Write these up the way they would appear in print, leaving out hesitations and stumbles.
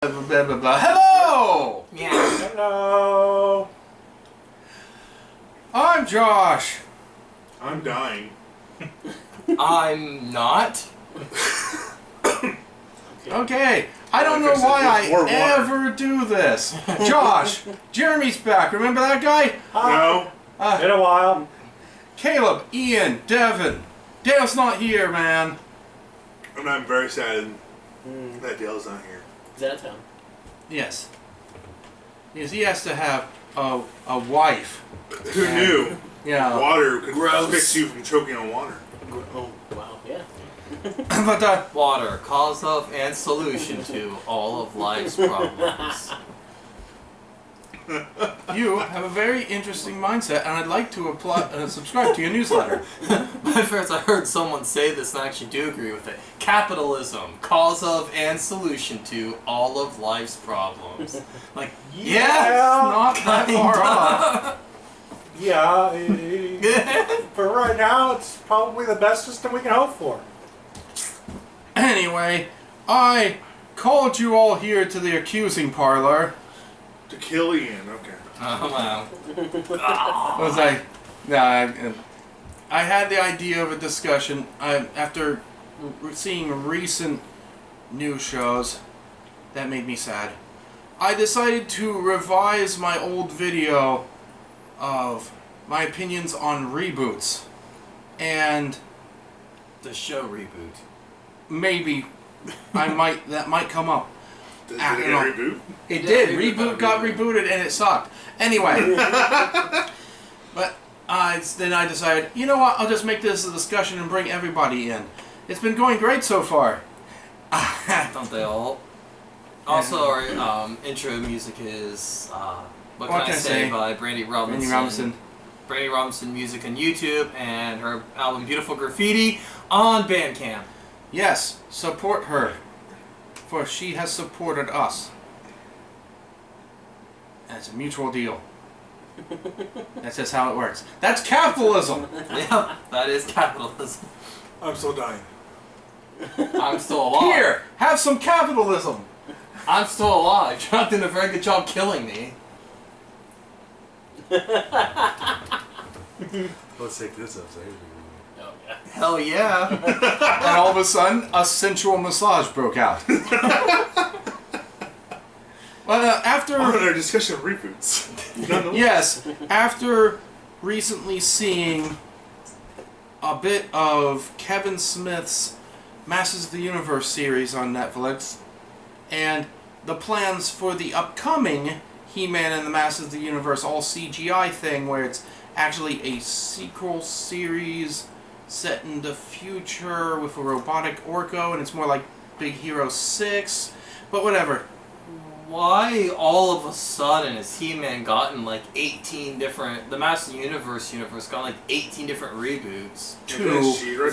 Hello! Yeah. Hello. I'm Josh. I'm dying. I'm not. Okay, I don't know why I ever do this. Josh, Jeremy's back. Remember that guy? No. Been a while. Caleb, Ian, Devin. Dale's not here, man. And I'm very sad that Dale's not here. He's out of town. Yes. Yes, he has to have a wife. Who knew? Yeah. Water could fix you from choking on water. Oh, wow, yeah. But Water, cause of and solution to all of life's problems. you have a very interesting mindset, and I'd like to subscribe to your newsletter. But first, I heard someone say this, and I actually do agree with it. Capitalism, cause of and solution to all of life's problems. Like, yeah, Not that far off. Yeah, for right now, it's probably the best system we can hope for. Anyway, I called you all here to the accusing parlor. To kill Ian, okay. Oh, wow. Was I had the idea of a discussion after seeing recent news shows that made me sad. I decided to revise my old video of my opinions on reboots, and The show reboot. maybe that might come up. Did it get a reboot? It Yeah, did. Reboot Got rebooted and it sucked. Anyway, but then I decided, you know what? I'll just make this a discussion and bring everybody in. It's been going great so far. Don't they all? Also, our intro music is What Can I Say by Brandy Robinson. Brandy Robinson music on YouTube, and her album Beautiful Graffiti on Bandcamp. Yes, support her, for she has supported us. And it's a mutual deal. That's just how it works. That's capitalism. Yeah, that is capitalism. I'm still dying. I'm still alive. Here, have some capitalism. I'm still alive. You're not doing a very good job killing me. Let's take this upside. Oh, yeah. Hell yeah. And all of a sudden, a sensual massage broke out. Well, after... On our discussion of reboots. Yes, after recently seeing a bit of Kevin Smith's Masters of the Universe series on Netflix, and the plans for the upcoming He-Man and the Masters of the Universe all CGI thing, where it's actually a sequel series set in the future with a robotic Orko, and it's more like Big Hero 6, but whatever. Why all of a sudden has He-Man gotten like 18 different... The Masters of the Universe got like 18 different reboots. Plus She-Ra.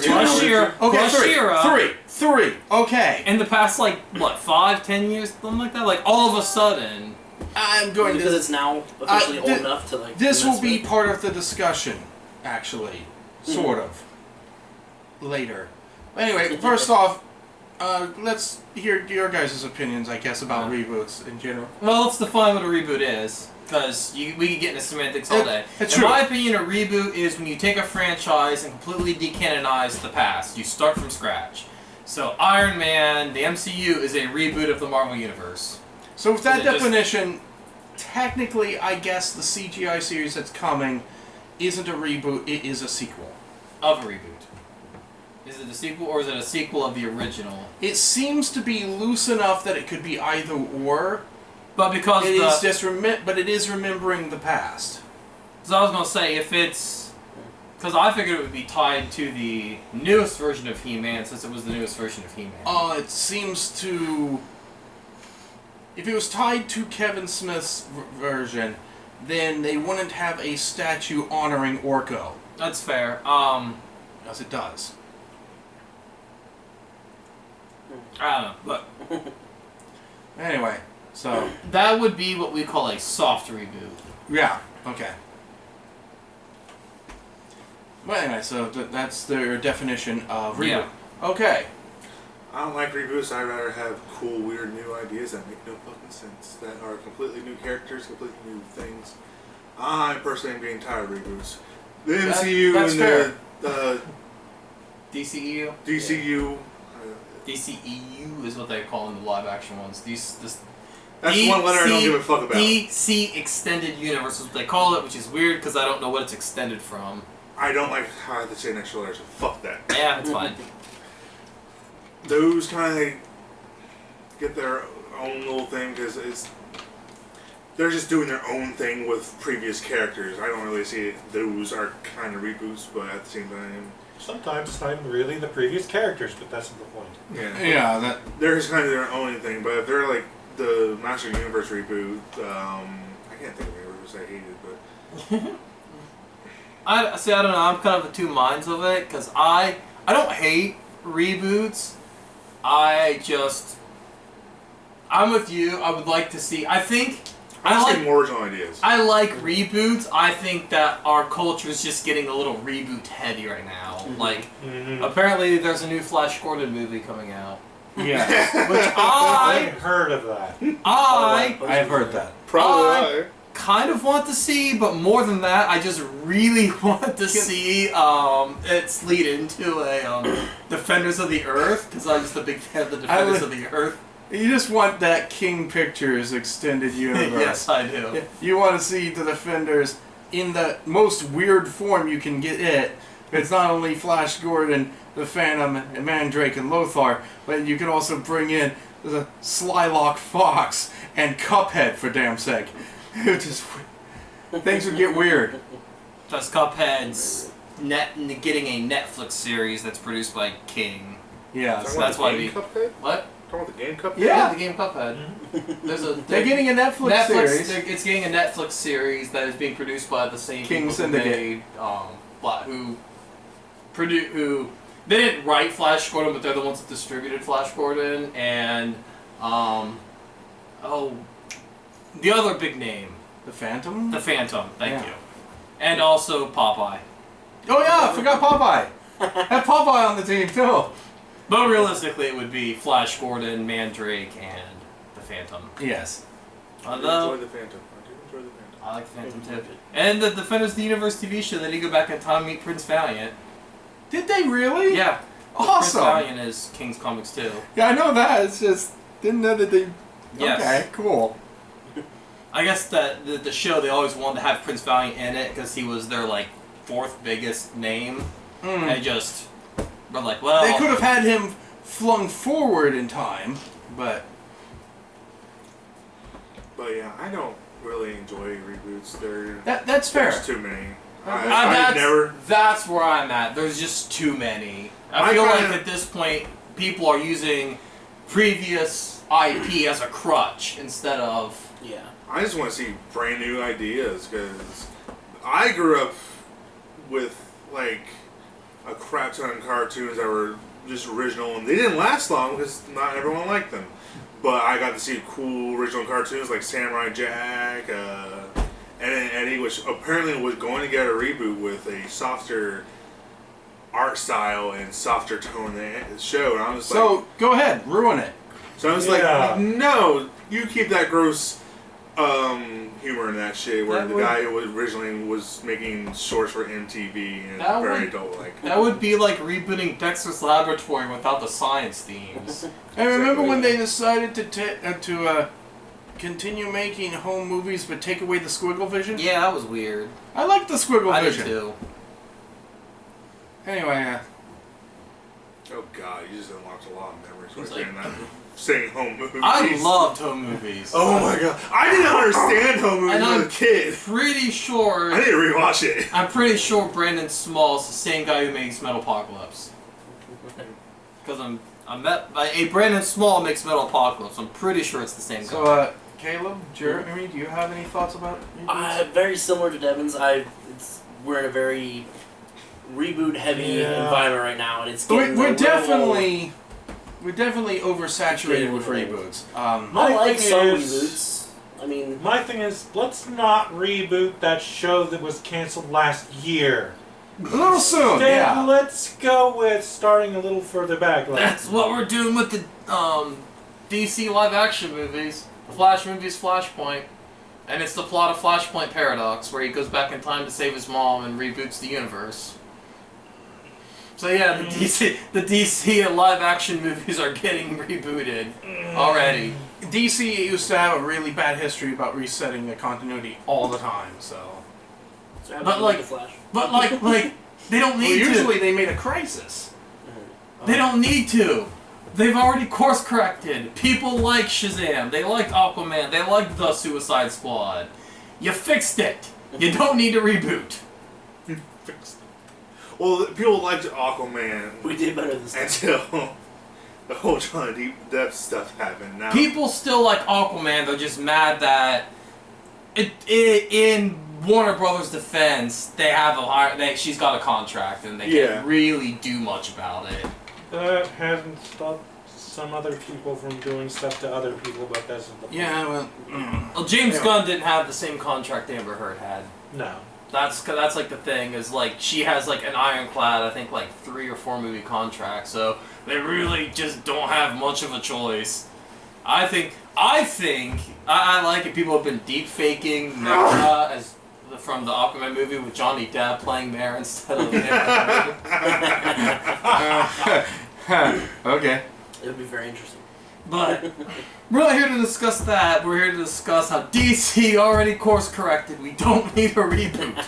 Okay, Plus She-Ra. three, okay. In the past, like, what, 5-10 years? Something like that? Like, all of a sudden... I'm going Because to... it's now officially old enough to, like... This mess will be with. part of the discussion, actually. Sort of. Later. Anyway, first off, let's hear your guys' opinions, I guess, about reboots in general. Well, let's define what a reboot is. Because we could get into semantics all day. It's In true. my opinion, a reboot is when you take a franchise and completely decanonize the past. You start from scratch. So Iron Man, the MCU, is a reboot of the Marvel Universe. So with that Is it just- definition, technically, I guess the CGI series that's coming isn't a reboot, it is a sequel. Of a reboot. Is it a sequel, or is it a sequel of the original? It seems to be loose enough that it could be either or. But because It is just but it is remembering the past. So I was going to say, if it's... Because I figured it would be tied to the newest version of He-Man, since it was the newest version of He-Man. It seems to... If it was tied to Kevin Smith's version, then they wouldn't have a statue honoring Orko. That's fair. As it does. I don't know, but... Anyway, so... That would be what we call a soft reboot. Yeah, okay. Well, anyway, so that's their definition of reboot. Yeah. Okay. I don't like reboots. I'd rather have cool, weird, new ideas that make no fucking sense. That are completely new characters, completely new things. I personally am getting tired of reboots. The MCU that's and fair. the DCEU? DCU. DCEU is what they call in the live action ones. That's one letter I don't give a fuck about. DC Extended Universe is what they call it, which is weird because I don't know what it's extended from. I don't like how I have to say an extra letter, so fuck that. Yeah, it's fine. Those kind of get their own little thing because they're just doing their own thing with previous characters. I don't really see it. Those are kind of reboots, but at the same time, sometimes it's not really the previous characters, but that's the point. Yeah, they're just kind of their own thing. But if they're like the Master Universe reboot, I can't think of any reboots I hated, but I don't know. I'm kind of of two minds of it because I don't hate reboots. I'm with you. I would like to see. I like more original ideas. I like reboots. I think that our culture is just getting a little reboot heavy right now. Like, apparently there's a new Flash Gordon movie coming out. yeah. Which I heard of that. I've heard that. Probably. Kind of want to see, but more than that, I just really want to see its lead into a Defenders of the Earth, because I'm just a big fan of the Defenders of the Earth. You just want that King Pictures extended universe. Yes, I do. You want to see the Defenders in the most weird form you can get it. It's not only Flash Gordon, the Phantom, and Mandrake and Lothar, but you can also bring in the Slylock Fox and Cuphead, for damn sake. Things would get weird. Plus Cuphead's getting a Netflix series that's produced by King. Yeah, so that's why Cuphead? What? Talking about the game Cuphead? Yeah, the game Cuphead. They're getting a Netflix series. It's getting a Netflix series that is being produced by the same King people who they didn't write Flash Gordon, but they're the ones that distributed Flash Gordon, and the other big name, The Phantom? the Phantom. Thank you, and also Popeye. Oh yeah, I forgot Popeye. Had Popeye on the team too. But realistically, it would be Flash Gordon, Mandrake, and the Phantom. Yes. I do enjoy the Phantom. I like the Phantom too. And the Defenders of the Universe TV show, they did go back in time and meet Prince Valiant. Did they really? Yeah. Awesome. Prince Valiant is King's Comics too. Yeah, I know that. It's just didn't know that they. Yes. Okay, cool. I guess that the show, they always wanted to have Prince Valiant in it because he was their like fourth biggest name, and just were like, well, they could have had him flung forward in time, but yeah, I don't really enjoy reboots. that's fair. There's too many. That's where I'm at. There's just too many. I feel like at this point, people are using previous IP as a crutch instead of... Yeah. I just want to see brand new ideas, because I grew up with, like, a crap ton of cartoons that were just original, and they didn't last long because not everyone liked them. But I got to see cool original cartoons like Samurai Jack, and Eddie, which apparently was going to get a reboot with a softer art style and softer tone in the show. And I was so go ahead, ruin it. So I was like, no, you keep that gross humor in that shit. Where the guy who originally was making shorts for MTV and very adult-like. That would be like rebooting Dexter's Laboratory without the science themes. I remember when they decided to continue making home movies but take away the squiggle vision. Yeah, that was weird. I like the squiggle vision. I did too. Anyway, oh god, you just unlocked a lot of memories It's right like- there. Saying home movies. I loved home movies. Oh my god, I didn't understand home movies And as a kid. Pretty sure. I need to rewatch it. I'm pretty sure Brandon Small's the same guy who makes Metalocalypse. Because Brandon Small makes Metalocalypse. I'm pretty sure it's the same guy. so Caleb, Jeremy, do you have any thoughts about reboots? Very similar to Devin's. We're in a very reboot-heavy environment right now, and it's getting We're definitely oversaturated with reboots. I like some reboots. I mean, my thing is, let's not reboot that show that was canceled last year. A little soon, Then yeah. let's go with starting a little further back. Like, That's what we're doing with the DC live-action movies. The Flash movie's Flashpoint. And it's the plot of Flashpoint Paradox, where he goes back in time to save his mom and reboots the universe. So yeah, the DC live-action movies are getting rebooted already. DC used to have a really bad history about resetting the continuity all the time, so... But like, the Flash. but like, they don't need to. Usually they made a crisis. They don't need to. They've already course corrected. People like Shazam. They like Aquaman. They like the Suicide Squad. You fixed it. You don't need to reboot. Well, people liked Aquaman We did better this time. until the whole Johnny Depp stuff happened. Now People still like Aquaman. They're just mad that in Warner Brothers' defense, they have she's got a contract and they can't really do much about it. that hasn't stopped some other people from doing stuff to other people, but that's not the point. Yeah, well... Well, James Gunn didn't have the same contract Amber Heard had. No. That's like the thing is like she has like an ironclad I think like 3 or 4 movie contract, so they really just don't have much of a choice. I think I like it. People have been deep faking Mera as from the Aquaman movie with Johnny Depp playing Mera instead of Amber Heard. Okay. It would be very interesting. But we're not here to discuss that. We're here to discuss how DC already course corrected. We don't need a reboot.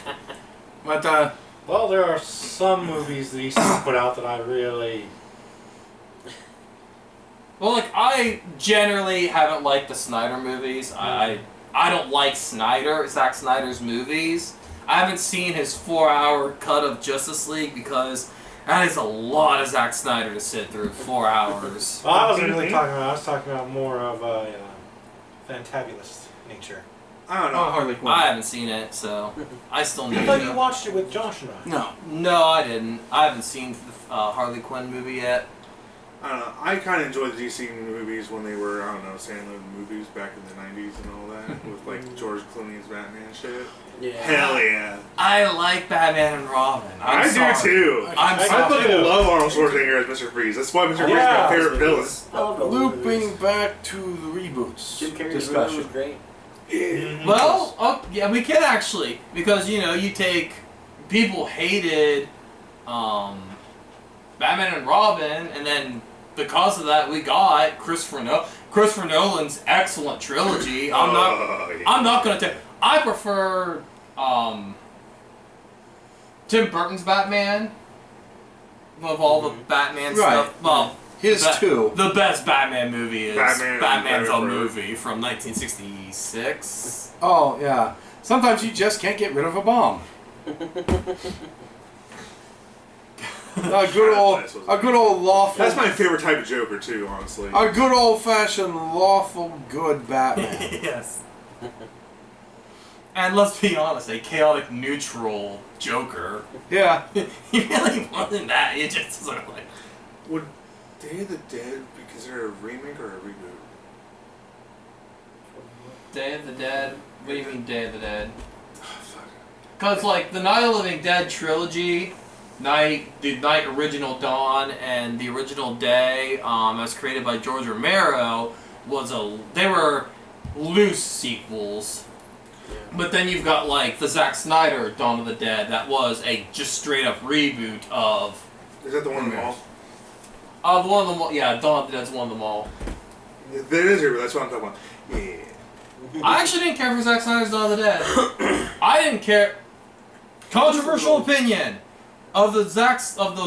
But, Well, there are some movies that DC put out that I really... Well, like, I generally haven't liked the Snyder movies. I don't like Zack Snyder's movies. I haven't seen his 4-hour cut of Justice League because that is a lot of Zack Snyder to sit through. 4 hours. Well, I wasn't really talking about... I was talking about more of a fantabulous nature. I don't know. oh, Harley Quinn. I haven't seen it, so I still need I thought you to. watched it with Josh and I. No. No, I didn't. I haven't seen the Harley Quinn movie yet. I don't know. I kind of enjoyed the DC movies when they were, I don't know, Sandler movies back in the 90s and all that, with like George Clooney's Batman shit. Yeah. Hell yeah. I like Batman and Robin. I do too. I'm I sorry. I fucking too. love Arnold Schwarzenegger as Mr. Freeze. That's why Mr. Freeze is Yeah. my favorite villain. I love all the movies. Looping back to the reboots Jim Carrey's Villain discussion. was great. Yeah. Well, yeah, we can actually, because you take people hated Batman and Robin, and then because of that, we got Christopher Nolan's excellent trilogy. I'm not gonna take. I prefer Tim Burton's Batman of all the Batman stuff. Well, His two. The best Batman movie is Batman the Forever. movie from 1966. Oh, yeah. Sometimes you just can't get rid of a bomb. A good old lawful. That's my favorite type of Joker too, honestly. A good old fashioned lawful good Batman. Yes. And let's be honest, a chaotic neutral Joker. Yeah. He really wasn't that. He just sort of like. Would Day of the Dead be considered a remake or a reboot? Day of the Dead? What do you mean Day of the Dead? Oh, fuck. Because, like, the Night of the Living Dead trilogy, the Night Original Dawn and the Original Day, as created by George Romero, they were loose sequels. Yeah. But then you've got, like, the Zack Snyder Dawn of the Dead, that was a just straight up reboot of... Is that the one in the mall? One of them all. Yeah, Dawn of the Dead's one of them all. There is a reboot, that's what I'm talking about. Yeah. I actually didn't care for Zack Snyder's Dawn of the Dead. I didn't care. Controversial opinion of the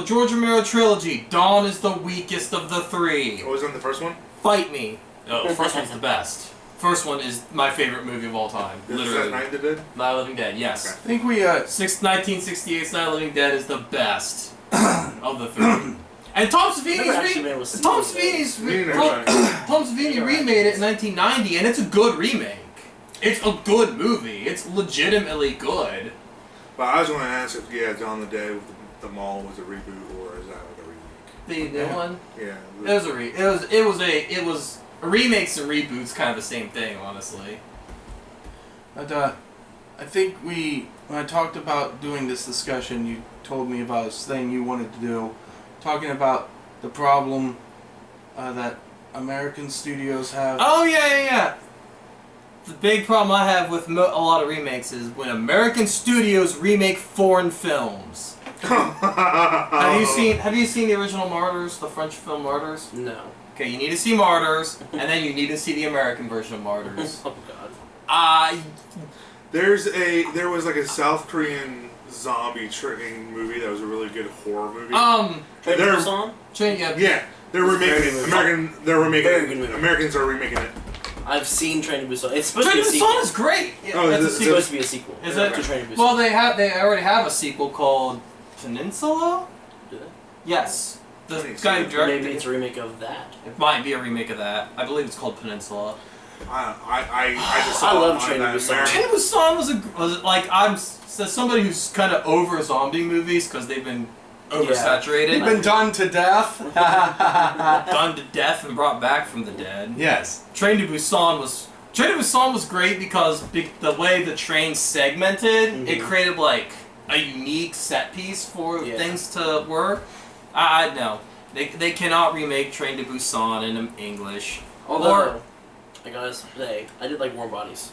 George Romero trilogy. Dawn is the weakest of the 3. What was on the first one? Fight me. No, first one's the best. First one is my favorite movie of all time. Is Literally. that Night of the Dead? Night of the Living Dead. Yes. Okay. I think we, 1968's Night of the Living Dead is the best of the 3. And Tom Savini's Tom Savini remade it in 1990, and it's a good remake. It's a good movie. It's legitimately good. But I was going to ask if, Dawn of the Dead with the mall was a reboot or is that like a remake? The new one. Yeah. It was remakes and reboots, kind of the same thing, honestly. but, I think when I talked about doing this discussion, you told me about this thing you wanted to do, talking about the problem that American studios have. Oh, yeah. The big problem I have with a lot of remakes is when American studios remake foreign films. Have you seen the original Martyrs, the French film Martyrs? No. Okay, you need to see Martyrs, and then you need to see the American version of Martyrs. Oh God. There was like a South Korean zombie training movie that was a really good horror movie. Train to Busan? Yeah, they're remaking it. Very good movie. Americans are remaking it. I've seen Train to Busan. It's supposed Train to to be a sequel. Busan is great. Yeah, Oh, it's It's supposed to be a sequel. Is it? To Train to Busan. Well, they already have a sequel called Peninsula. Do they? Yes. The Peninsula. guy who directed Maybe it's a remake of that. it might be a remake of that. I believe it's called Peninsula. I just saw I love it on Train to that Busan. Train to Busan was like as somebody who's kind of over zombie movies because they've been oversaturated, They've been done to death. done to death, and brought back from the dead. Yes. Train to Busan was great because the way the train segmented, it created like a unique set piece for things to work. I know they cannot remake Train to Busan in English. Although, I gotta say, I did like Warm Bodies.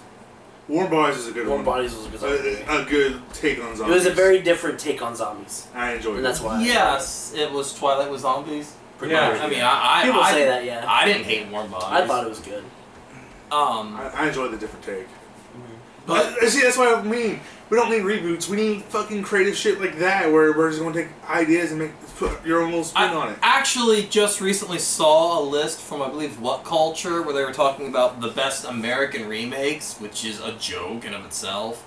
Warm Bodies is a good Warm one. Bodies was a good zombie. A good take on It zombies. was a very different take on zombies. I enjoyed it. And that's why. Yes, it was Twilight with zombies. Pretty Yeah. much. I mean, I People say that, yeah. I didn't hate Warm Bodies. I thought it was good. I enjoyed the different take. But See, that's what I mean. We don't need reboots. We need fucking creative shit like that, where we're just going to take ideas and put your own little spin on I it. actually just recently saw a list from, I believe, What Culture, where they were talking about the best American remakes, which is a joke in of itself.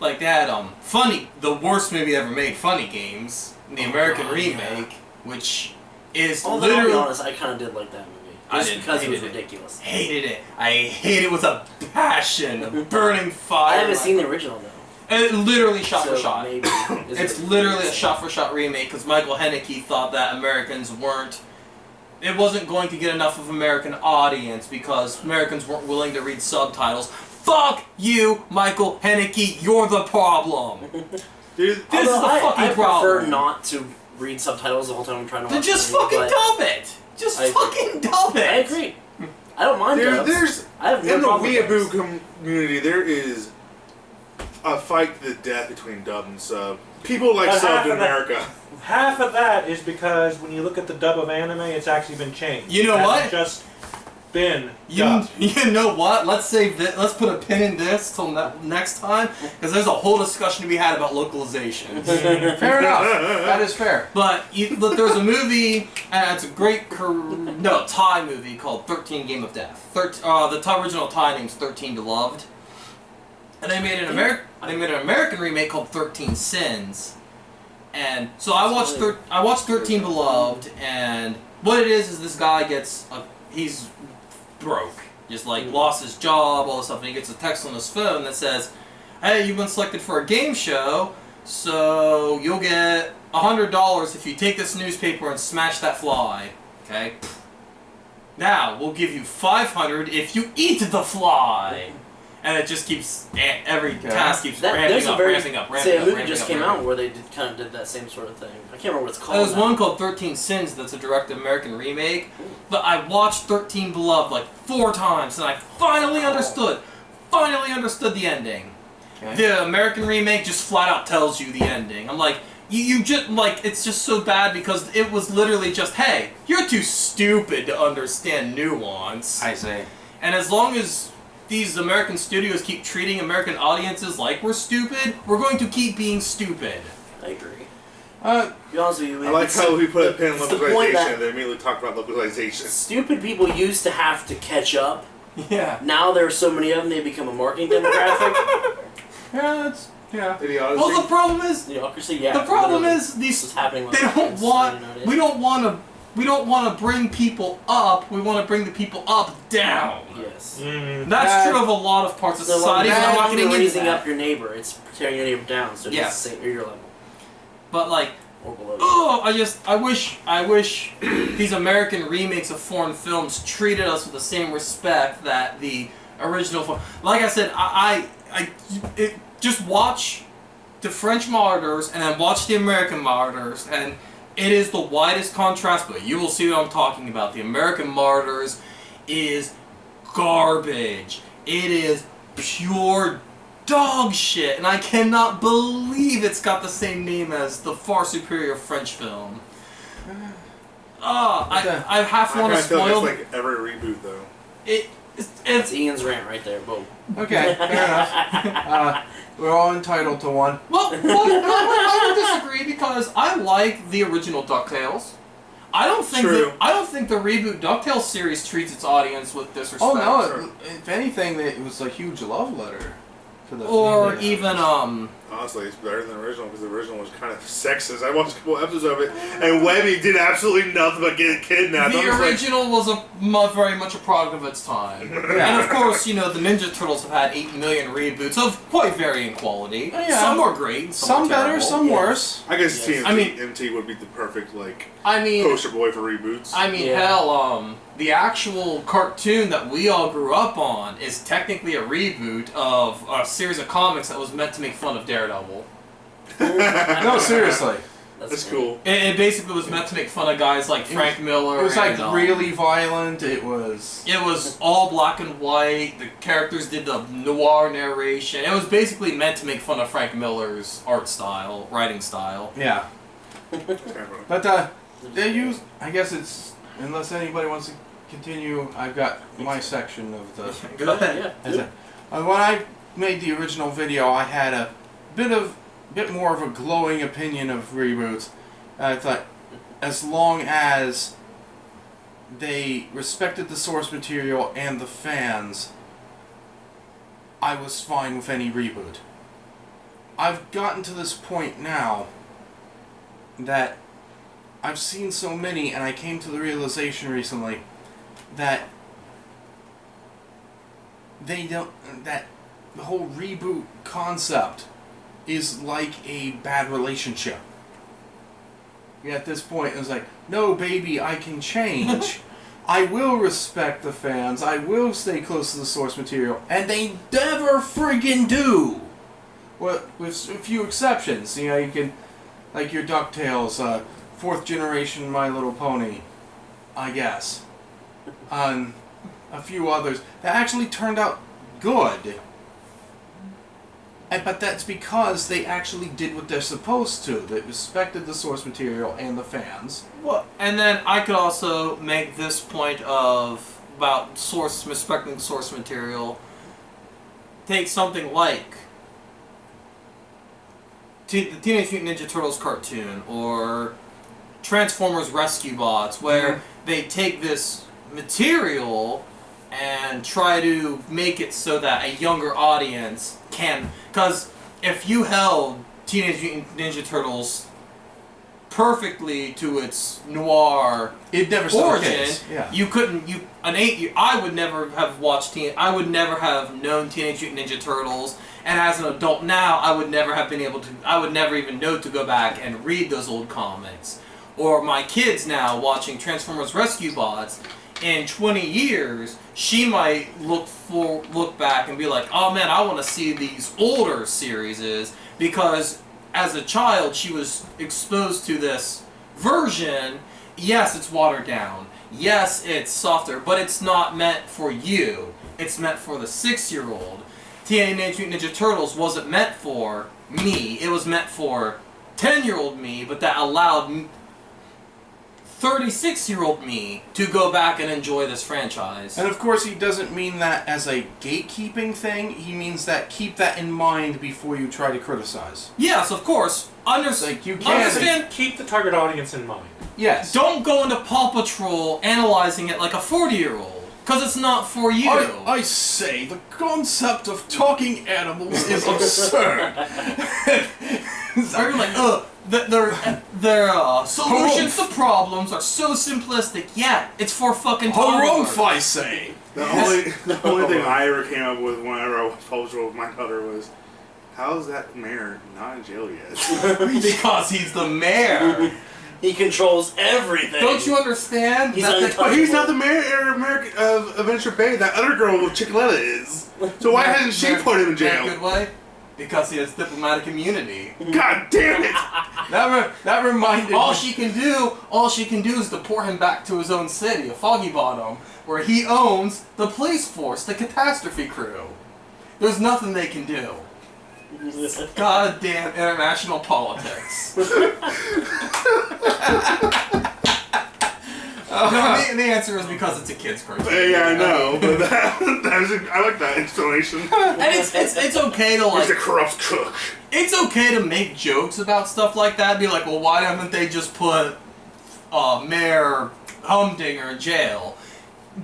Like they had the worst movie ever made, Funny Games, the American remake, which is Although, I'll be literally... honest, I kind of did like that movie. I Just didn't. because it was Hated it. ridiculous. Hated it. I hate it with a passion, a burning fire. I haven't seen the original, though. And it literally shot So for shot. maybe. It's literally a shot-for-shot remake because Michael Haneke thought that Americans weren't... It wasn't going to get enough of American audience because Americans weren't willing to read subtitles. Fuck you, Michael Haneke, you're the problem! Dude, This is the fucking I problem. prefer not to read subtitles the whole time I'm trying to Then watch just the movie, fucking but dub it! Just I agree. fucking dub it! I agree. I don't mind dubs. there's I have no in the problem with weeaboo dubs. community, there is a fight to the death between dub and sub. People like But subs in half of that- America. Half of that is because when you look at the dub of anime, it's actually been changed. You know It hasn't what? Just been You know what? Let's save this. Let's put a pin in this till next time because there's a whole discussion to be had about localization. Fair enough. That is fair. But look, there's a movie, and it's a great Thai movie called 13 Game of Death. The original Thai name's 13 Beloved, and they made an American remake called 13 Sins. And so I watched 13 Beloved, and what it is this guy he's broke, just like lost his job, all this stuff, and he gets a text on his phone that says, "Hey, you've been selected for a game show, so you'll get $100 if you take this newspaper and smash that fly." Okay. Now we'll give you $500 if you eat the fly, and it just keeps every task keeps ramping up. Say a movie just came out where they did that same sort of thing. I can't remember what it's called. There's one called 13 Sins that's a direct American remake, but I watched 13 Beloved like 4 times, and I finally understood the ending. Okay. The American remake just flat out tells you the ending. I'm like, you just, like, it's just so bad because it was literally just, hey, you're too stupid to understand nuance. I say. And as long as these American studios keep treating American audiences like we're stupid, we're going to keep being stupid. I agree. Uh, To be honest with you, I like how we put a pin in it's the point localization that and then immediately talk about localization. stupid people used to have to catch up. Yeah. Now there are so many of them, they become a marketing demographic. yeah. Idiocy. Well, the problem is, Idiocracy, yeah. the problem literally. is This is happening with they don't us want. nowadays. We don't want to bring people up. We want to bring the people up down. Yes. That's true of a lot of parts of So society. it's and no I'm not longer getting into raising that. up your neighbor, it's tearing your neighbor down, so Yes. it's the same, or your level. But like, Or below. oh, I wish these American remakes of foreign films treated us with the same respect that the original film. Like I said, just watch the French Martyrs and then watch the American Martyrs, and it is the widest contrast, but you will see what I'm talking about. The American Martyrs is garbage. It is pure dog shit, and I cannot believe it's got the same name as the far superior French film. I half want to spoil. It's like every reboot, though. It's Ian's rant right there. Boom. Okay, fair enough. We're all entitled to one. Well, I would disagree because I like the original DuckTales. I don't think the reboot DuckTales series treats its audience with disrespect. Oh no! If anything, it was a huge love letter to the. Or even Honestly, it's better than the original because the original was kind of sexist. I watched a couple episodes of it, and Webby did absolutely nothing but get kidnapped. The original was very much a product of its time. And of course, the Ninja Turtles have had 8 million reboots of quite varying quality. Yeah. Some are great, some better, some worse. I guess TNT would be the perfect poster boy for reboots. Hell, the actual cartoon that we all grew up on is technically a reboot of a series of comics that was meant to make fun of Daredevil. No, seriously. That's cool. It basically was meant to make fun of guys like Frank Miller. It was really violent. It was all black and white. The characters did the noir narration. It was basically meant to make fun of Frank Miller's writing style. Yeah. But they use. I guess it's unless anybody wants to continue. I've got my section of the. Go ahead. Yeah. When I made the original video, I had a bit more of a glowing opinion of reboots. I thought, as long as they respected the source material and the fans, I was fine with any reboot. I've gotten to this point now that I've seen so many, and I came to the realization recently that that the whole reboot concept is like a bad relationship. At this point, it's like, no, baby, I can change. I will respect the fans. I will stay close to the source material. And they never friggin' do! Well, with a few exceptions. You can, like your DuckTales, 4th generation My Little Pony, I guess. And a few others that actually turned out good. But that's because they actually did what they're supposed to. They respected the source material and the fans. Well, and then I could also make this point about respecting the source material. Take something like the Teenage Mutant Ninja Turtles cartoon or Transformers Rescue Bots, where they take this material and try to make it so that a younger audience can... Because if you held Teenage Mutant Ninja Turtles perfectly to its noir origin, you couldn't... I would never have watched... I would never have known Teenage Mutant Ninja Turtles, and as an adult now, I would never have been able to... I would never even know to go back and read those old comics. Or my kids now watching Transformers Rescue Bots... In 20 years, she might look back and be like, oh man, I want to see these older series because as a child she was exposed to this version. Yes, it's watered down. Yes, it's softer, but it's not meant for you. It's meant for the 6-year-old. Teenage Mutant Ninja Turtles wasn't meant for me. It was meant for 10-year-old me, but that allowed 36-year-old me to go back and enjoy this franchise. And of course he doesn't mean that as a gatekeeping thing, he means that keep that in mind before you try to criticize. Yes, of course. Understand. Keep the target audience in mind. Yes. Don't go into Paw Patrol analyzing it like a 40-year-old, because it's not for you. I say, the concept of talking animals is absurd. Are you like, their solutions to problems are so simplistic. Yeah, it's for fucking Harumph, I say. The only thing I ever came up with whenever I was Paw Patrol with my daughter was, how's that mayor not in jail yet? Because he's the mayor. He controls everything. Don't you understand? But he's not the mayor of Adventure Bay. That other girl with Chickaletta is. So why hasn't she put him in jail? Good way. Because he has diplomatic immunity. God damn it! That reminded All me. she can do is deport him back to his own city, a Foggy Bottom, where he owns the police force, the catastrophe crew. There's nothing they can do. Goddamn international politics. No, the answer is because it's a kid's cartoon. Yeah, I know, but I like that explanation. And it's okay to He's a like. corrupt cook. It's okay to make jokes about stuff like that. Be like, well, why haven't they just put Mayor Humdinger in jail?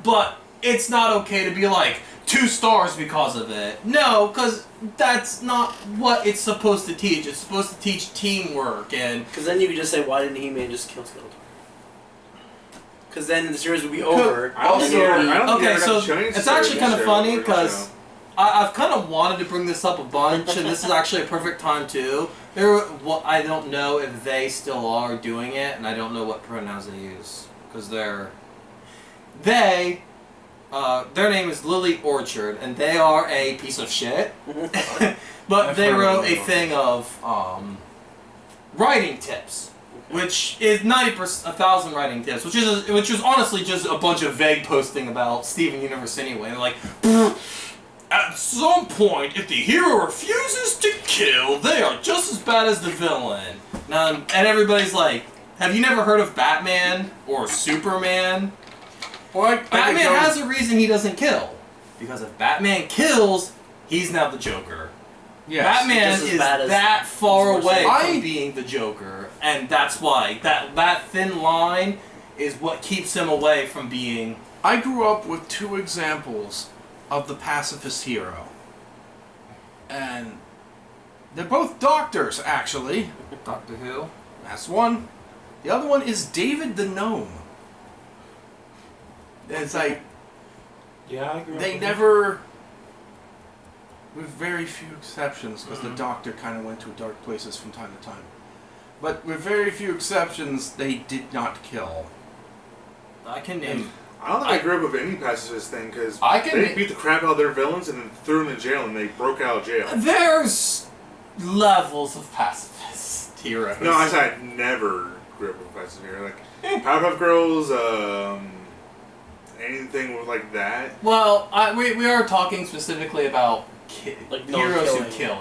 But it's not okay to be like 2 stars because of it. No, because that's not what it's supposed to teach. It's supposed to teach teamwork and. Because then you could just say, why didn't He-Man just kill Skeletor? Because then the series would be over. I don't think Okay, so Chinese it's actually kind of show funny or because show. I've kind of wanted to bring this up a bunch, and this is actually a perfect time too. I don't know if they still are doing it, and I don't know what pronouns they use because their name is Lily Orchard, and they are a piece of shit. But they wrote a thing of writing tips. Which is 1,000 writing tips, which is honestly just a bunch of vague posting about Steven Universe anyway. They're like, at some point, if the hero refuses to kill, they are just as bad as the villain. And everybody's like, have you never heard of Batman or Superman? Batman has a reason he doesn't kill. Because if Batman kills, he's now the Joker. Yes. Batman is that far away I- from being the Joker, and that's why that thin line is what keeps him away from being. I grew up with 2 examples of the pacifist hero. And they're both doctors, actually. Doctor Who? That's one. The other one is David the Gnome. It's like, Yeah, I agree. they never, with very few exceptions, because the Doctor kind of went to dark places from time to time. But with very few exceptions, they did not kill. I can name. I don't think I grew up with any pacifist thing because I can- they beat the crap out of their villains and then threw them in jail and they broke out of jail. There's levels of pacifist heroes. No, I said I never grew up with a pacifist hero. Like Powerpuff Girls, anything like that. Well, we are talking specifically about Like heroes who non-killing. kill.